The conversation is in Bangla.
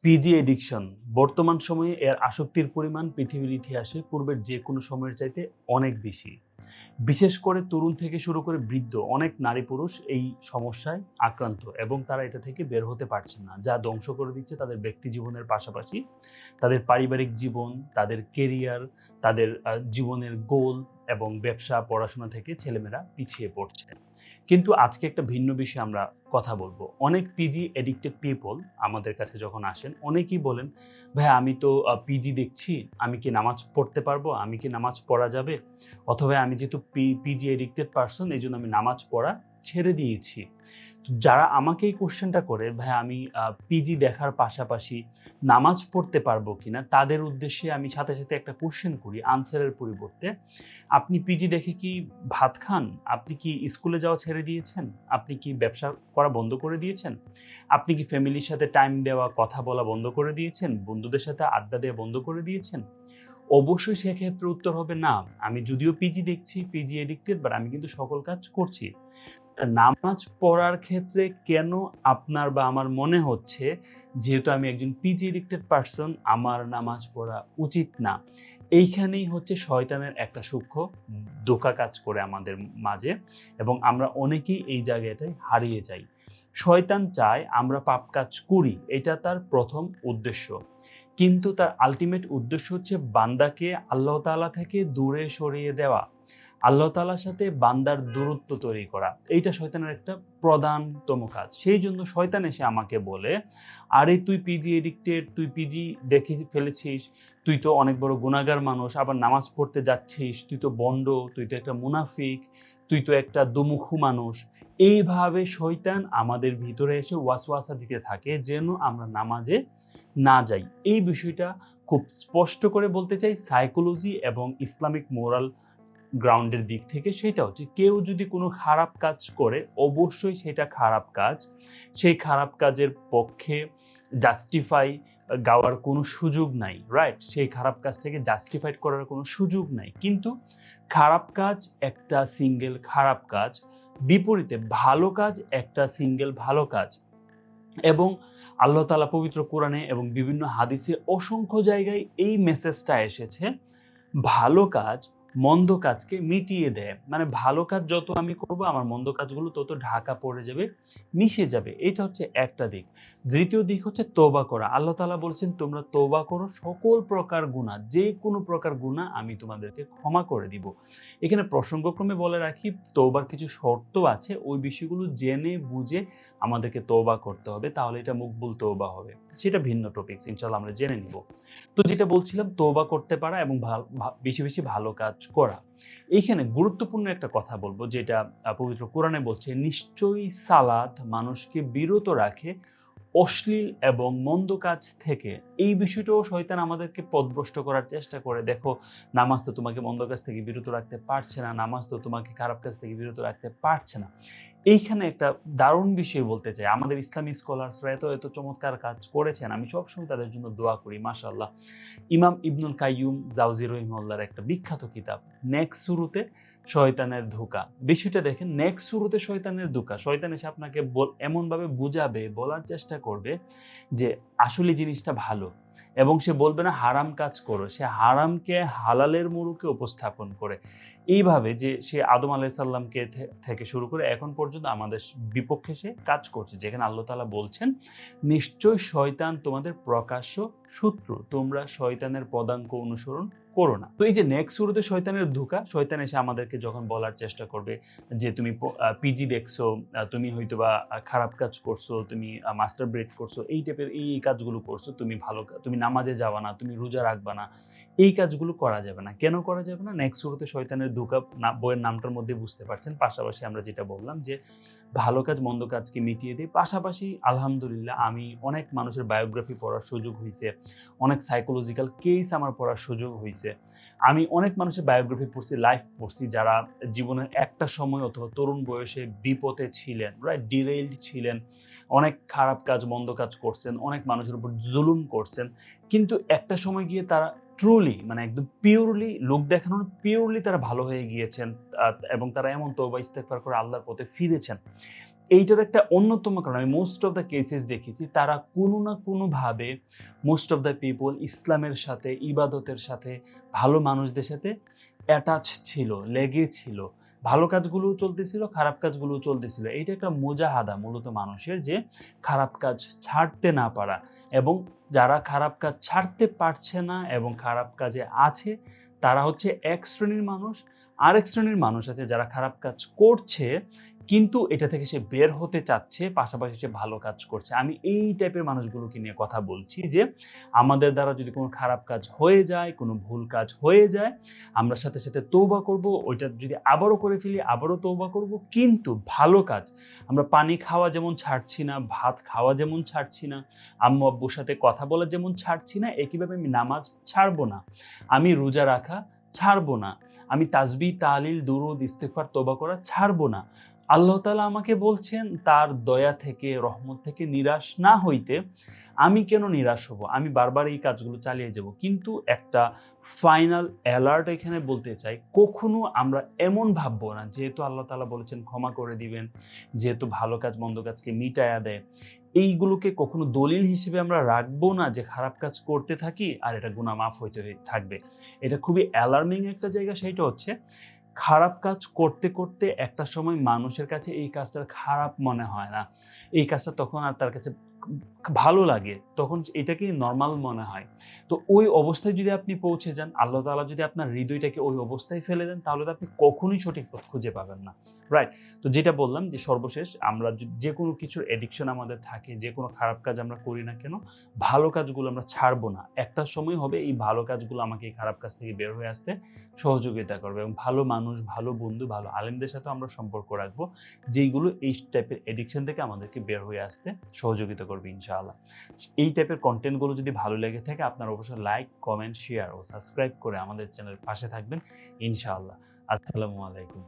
পিজি এডিকশন বর্তমান সময়ে এর আসক্তির পরিমাণ পৃথিবীর ইতিহাসে পূর্বের যে কোনো সময়ের চাইতে অনেক বেশি। বিশেষ করে তরুণ থেকে শুরু করে বৃদ্ধ অনেক নারী পুরুষ এই সমস্যায় আক্রান্ত এবং তারা এটা থেকে বের হতে পারছেন না, যা ধ্বংস করে দিচ্ছে তাদের ব্যক্তি জীবনের পাশাপাশি তাদের পারিবারিক জীবন, তাদের কেরিয়ার, তাদের জীবনের গোল এবং ব্যবসা পড়াশোনা থেকে ছেলেমেয়েরা পিছিয়ে পড়ছে। কিন্তু আজকে একটা ভিন্ন বিষয়ে আমরা কথা বলবো। অনেক পিজি এডিক্টেড পিপল আমাদের কাছে যখন আসেন, অনেকেই বলেন, "ভাই আমি তো পিজি দেখছি, আমি কি নামাজ পড়তে পারবো? আমি কি নামাজ পড়া যাবে? অথবা আমি যেহেতু পিজি এডিক্টেড পারসন, এইজন্য আমি নামাজ পড়া ছেড়ে দিয়েছি।" তো যারা আমাকে এই কোয়েশ্চেনটা করে, "ভাই আমি পিজি দেখার পাশাপাশি নামাজ পড়তে পারবো কিনা?" তাদের উদ্দেশ্যে আমি সাথে, সাথে একটা কোয়েশ্চেন করি আনসারের পরিবর্তে। আপনি পিজি দেখে কি ভাত খান? আপনি কি স্কুলে যাওয়া ছেড়ে দিয়েছেন? আপনি কি ব্যবসা করা বন্ধ করে দিয়েছেন? আপনি কি ফ্যামিলির সাথে টাইম দেওয়া, কথা বলা বন্ধ করে দিয়েছেন? বন্ধুদের সাথে আড্ডা দেওয়া বন্ধ করে দিয়েছেন? অবশ্যই সেক্ষেত্রে উত্তর হবে না। আমি যদিও পিজি দেখছি, পিজি এডিক্টেড, বাট আমি কিন্তু সকল কাজ করছি। নামাজ পড়ার ক্ষেত্রে কেন আপনার বা আমার মনে হচ্ছে যেহেতু আমি একজন পিজি এডিক্টেড পারসন আমার নামাজ পড়া উচিত না? এইখানেই হচ্ছে শয়তানের একটা সূক্ষ্ম ধোঁকা কাজ করে আমাদের মাঝে এবং আমরা অনেকেই এই জায়গাটায় হারিয়ে যাই। শয়তান চায় আমরা পাপ কাজ করি, এটা তার প্রথম উদ্দেশ্য। কিন্তু তার আল্টিমেট উদ্দেশ্য হচ্ছে বান্দাকে আল্লাহ তাআলা থেকে দূরে সরিয়ে দেওয়া। আল্লাহ তাআলার সাথে বান্দার দূরত্ব তৈরি করা। এইটা শয়তানের একটা প্রধানতম কাজ। সেইজন্য শয়তান এসে আমাকে বলে, "আরে তুই পিজি এডিক্টেড, তুই পিজি দেখে ফেলেছিস, তুই তো অনেক বড় গুনাহগার মানুষ, আবার নামাজ পড়তে যাচ্ছিস, তুই তো ভণ্ড, তুই তো একটা মুনাফিক, তুই তো একটা দোমুখু মানুষ।" এইভাবে শয়তান আমাদের ভিতরে এসে ওয়াসওয়াসা দিতে থাকে যেন আমরা নামাজে না যাই। এই বিষয়টা খুব স্পষ্ট করে বলতে চাই সাইকোলজি এবং ইসলামিক মোরাল গ্রাউন্ডের দিক থেকে সেটা হচ্ছে কেউ যদি কোনো খারাপ কাজ করে অবশ্যই সেটা খারাপ কাজ। সেই খারাপ কাজের পক্ষে জাস্টিফাই গাওয়ার কোনো সুযোগ নাই, রাইট? সেই খারাপ কাজটাকে জাস্টিফাইড করার কোনো সুযোগ নাই। কিন্তু খারাপ কাজ একটা সিঙ্গেল খারাপ কাজ, বিপরীতে ভালো কাজ একটা সিঙ্গেল ভালো কাজ। এবং আল্লাহ তাআলা পবিত্র কোরআনে এবং বিভিন্ন হাদিসে অসংখ্য জায়গায় এই মেসেজটা এসেছে, ভালো কাজ মন্দ কাজকে মিটিয়ে দেয়। মানে ভালো কাজ যত আমি করব আমার মন্দ কাজগুলো তত ঢাকা পড়ে যাবে, মিশে যাবে। এটা হচ্ছে একটা দিক। দ্বিতীয় দিক হচ্ছে তওবা করা। আল্লাহ তাআলা বলছেন, "তোমরা তওবা করো সকল প্রকার গুনাহ, যেকোনো প্রকার গুনাহ আমি তোমাদেরকে ক্ষমা করে দিব।" এখানে প্রসঙ্গক্রমে বলে রাখি, তওবার কিছু শর্ত আছে। ওই বিষয়গুলো জেনে বুঝে আমাদেরকে তওবা করতে হবে। তাহলে এটা মকবুল তওবা হবে। সেটা ভিন্ন টপিকস। ইনশাআল্লাহ আমরা জেনে নিব। তো যেটা বলছিলাম তওবা করতে পারা এবং বেশি, বেশি ভালো কাজ করা। এইখানে গুরুত্বপূর্ণ একটা কথা বলব যেটা পবিত্র কোরআনে বলছে, "নিশ্চয়ই সালাত মানুষকে বিরত রাখে অশ্লীল এবং মন্দ কাজ থেকে।" এই বিষয়টাও শয়তান আমাদেরকে পথভ্রষ্ট করার চেষ্টা করে। দেখো, নামাজ তো তোমাকে মন্দ কাজ থেকে বিরত রাখতে পারছে না। নামাজ তো তোমাকে খারাপ কাজ থেকে বিরত রাখতে পারছে না। এইখানে একটা দারুণ বিষয় বলতে চাই। আমাদের ইসলামী স্কলার্সরা এত চমৎকার কাজ করেছেন। আমি সবসময় তাদের জন্য দোয়া করি, মাশাআল্লাহ। ইমাম ইবনুল কাইয়ুম জাওজি রহিমাহুল্লাহর একটা বিখ্যাত কিতাব, নেক্সট শুরুতে শয়তানের ধোঁকা। বিষয়টা দেখেন, নেক্সট শুরুতে শয়তানের ধোঁকা। শয়তান এসে আপনাকে এমনভাবে বুঝাবে, বলার চেষ্টা করবে যে আসলে জিনিসটা ভালো এবং সে বলবে না হারাম কাজ করো। সে হারামকে হালালের মোড়কে উপস্থাপন করে। এইভাবে যে সে আদম আলাইহিস সালামকে থেকে শুরু করে এখন পর্যন্ত আমাদের বিপক্ষে সে কাজ করছে। যেখানে আল্লাহ তাআলা বলছেন, "নিশ্চয় শয়তান তোমাদের প্রকাশ্য শত্রু। তোমরা শয়তানের পদাঙ্ক অনুসরণ করো না।" তো এই যে নেক্সট শুরুতে শয়তানের ধোঁকা, শয়তান এসে আমাদেরকে যখন বলার চেষ্টা করবে যে তুমি পিজি দেখছো, তুমি হয়তোবা খারাপ কাজ করছো, তুমি মাস্টারবেট করছো, এই টাইপের এই কাজগুলো করছো, তুমি নামাজে যাবা না, তুমি রোজা রাখবা না। এই কাজগুলো করা যাবে না। কেন করা যাবে না? নেক্সট শুরুতে শয়তানের ধোঁকা বইয়ের নামটার মধ্যে বুঝতে পারছেন। পাশাপাশি আমরা যেটা বললাম যে ভালো কাজ মন্দ কাজকে মিটিয়ে দেয়। পাশাপাশি আলহামদুলিল্লাহ আমি অনেক মানুষের বায়োগ্রাফি পড়ার সুযোগ হইছে। অনেক সাইকোলজিক্যাল কেস আমার পড়ার সুযোগ হইছে। আমি অনেক মানুষের বায়োগ্রাফি পড়ছি, লাইফ পড়ছি যারা জীবনের একটা সময় অথবা তরুণ বয়সে বিপথে ছিলেন, রাইট? ডিরেইলড ছিলেন। অনেক খারাপ কাজ, মন্দ কাজ করছেন, অনেক মানুষের উপর জুলুম করছেন। কিন্তু একটা সময় গিয়ে তারা ট্রুলি মানে একদম পিওরলি লোক দেখানোর পিওরলি তারা ভালো হয়ে গিয়েছেন এবং তারা এমন তওবা ইস্তেগফার করে আল্লাহর পথে ফিরেছেন। এইটার একটা অন্যতম কারণ আমি মোস্ট অফ দ্য কেসেস দেখেছি, তারা কোনো না কোনোভাবে মোস্ট অফ দ্য পিপল ইসলামের সাথে, ইবাদতের সাথে, ভালো মানুষদের সাথে অ্যাটাচ ছিল, লেগে ছিল। ভালো কাজগুলোও চলতেছিল, খারাপ কাজগুলোও চলতেছিল। এইটা একটা মুজাহাদা মূলত মানুষের, যে খারাপ কাজ ছাড়তে না পারা, এবং যারা খারাপ কাজ ছাড়তে পারছে না এবং খারাপ কাজে আছে তারা হচ্ছে এক শ্রেণীর মানুষ। আরেক শ্রেণীর মানুষ আছে যারা খারাপ কাজ করছে কিন্তু এটা থেকে সে বের হতে চাচ্ছে, পাশাপাশি সে ভালো কাজ করছে। আমি এই টাইপের মানুষগুলোকে নিয়ে কথা বলছি, যে আমাদের দ্বারা যদি কোনো খারাপ কাজ হয়ে যায়, কোনো ভুল কাজ হয়ে যায়, আমরা সাথে সাথে তৌবা করব, ওইটা যদি আবারও করে ফেলি আবারও তৌবা করব, কিন্তু ভালো কাজ আমরা পানি খাওয়া যেমন ছাড়ছি না, ভাত খাওয়া যেমন ছাড়ছি না, আম্মু আব্বুর সাথে কথা বলা যেমন ছাড়ছি না, একইভাবে আমি নামাজ ছাড়বো না, আমি রোজা রাখা ছাড়বো না, আমি তাসবিহ, তাহলিল, দুরূদ, ইস্তিগফার, তওবা করা ছাড়বো না। আল্লাহ তাআলা আমাকে বলছেন তার দয়া থেকে, রহমত থেকে নিরাশ না হইতে। আমি কেন নিরাশ হব? আমি বারবার এই কাজগুলো চালিয়ে যাব। কিন্তু একটা ফাইনাল অ্যালার্ট এখানে বলতে চাই, কখনো আমরা এমন ভাববো না, যেহেতু আল্লাহ তাআলা বলেছেন ক্ষমা করে দিবেন, যেহেতু ভালো কাজ মন্দ কাজকে মিটায়া দেয়, এইগুলোকে কখনো দলিল হিসেবে আমরা রাখবো না যে খারাপ কাজ করতে থাকি আর এটা গুনাহ মাফ হইতে থাকবে। এটা খুবই অ্যালার্মিং একটা জায়গা। সেইটা হচ্ছে, খারাপ কাজ করতে করতে একটা সময় মানুষের কাছে এই কাজটা খারাপ মনে হয় না। এই কাজটা তখন আর তার কাছে ভালো লাগে। তখন এটাকেই নরমাল মনে হয়। তো ওই অবস্থায় যদি আপনি পৌঁছে যান, আল্লাহ তাআলা যদি আপনার হৃদয়টাকে ওই অবস্থায় ফেলে দেন, তাহলে তো আপনি কখনোই সঠিক পথ খুঁজে পাবেন না। রাইট? তো যেটা বললাম যে সর্বশেষ, আমরা যেকোনো কিছুর অ্যাডিকশন আমাদের থাকে, যেকোনো খারাপ কাজ আমরা করি না কেন, ভালো কাজগুলো আমরা ছাড়বো না। একটা সময় হবে এই ভালো কাজগুলো আমাকে এই খারাপ কাজ থেকে বের হয়ে আসতে সহযোগিতা করবে, এবং ভালো মানুষ, ভালো বন্ধু, ভালো আলেমদের সাথেও আমরা সম্পর্ক রাখবো, যেইগুলো এই টাইপের অ্যাডিকশন থেকে আমাদেরকে বের হয়ে আসতে সহযোগিতা করবে ইনশাআল্লাহ। এই টাইপের কনটেন্টগুলো যদি ভালো লেগে থাকে, আপনারা অবশ্যই লাইক, কমেন্ট, শেয়ার ও সাবস্ক্রাইব করে আমাদের চ্যানেলের পাশে থাকবেন ইনশাআল্লাহ। আসসালামু আলাইকুম।